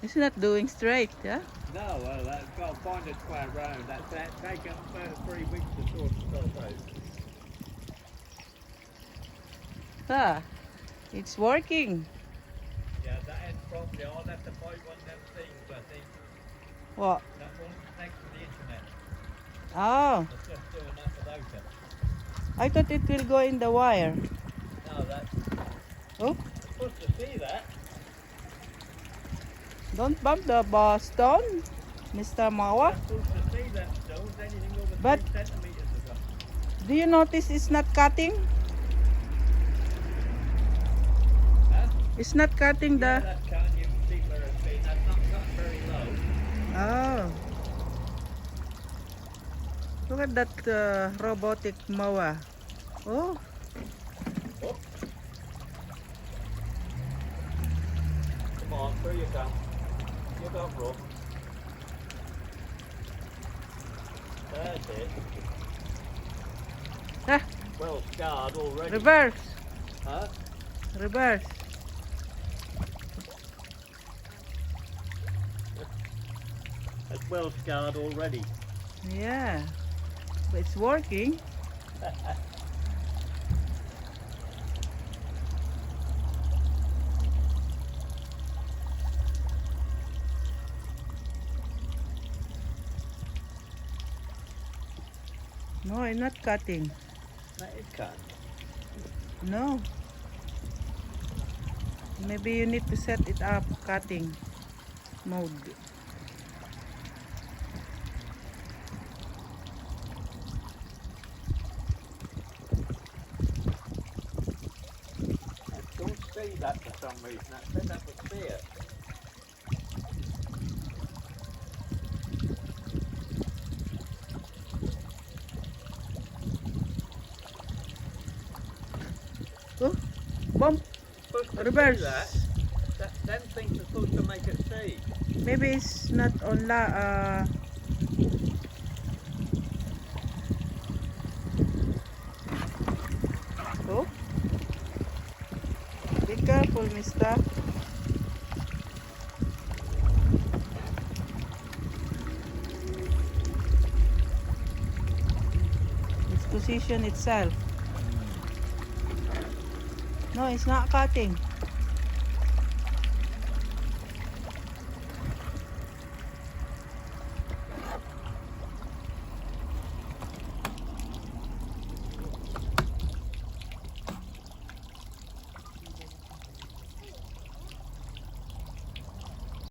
It's not doing straight, yeah? No, well, that's got to find its way around. That's taken 3 weeks to sort itself out. Ah, it's working. Yeah, that is probably. I'll have to buy one of them things, I think. What? That won't connect to the internet. Oh, It's just doing that without it. I thought it will go in the wire. No, that's Oh, supposed to see that. don't bump the stone, Mr. Mower. That's supposed to see them stones. Anything over But 3 centimeters of them. do you notice it's not cutting? Huh? It's not cutting Yeah, the... that's cutting. You can see where it's been. That's not cutting very low. Oh, look at that robotic mower. Oh, Oh, come on, through you come. You got rough. That's it. ah, Well scarred already. reverse, Huh? reverse. It's well scarred already. Yeah, but it's working. No, it's not cutting. That is cut. No. Maybe you need to set it up cutting mode. I don't see that for some reason. I said that would see it. Oh, bump, Supposed to reverse. see that. Them things are supposed to make it see. Maybe it's not on oh, be careful, mister. Its position itself. No, it's not cutting.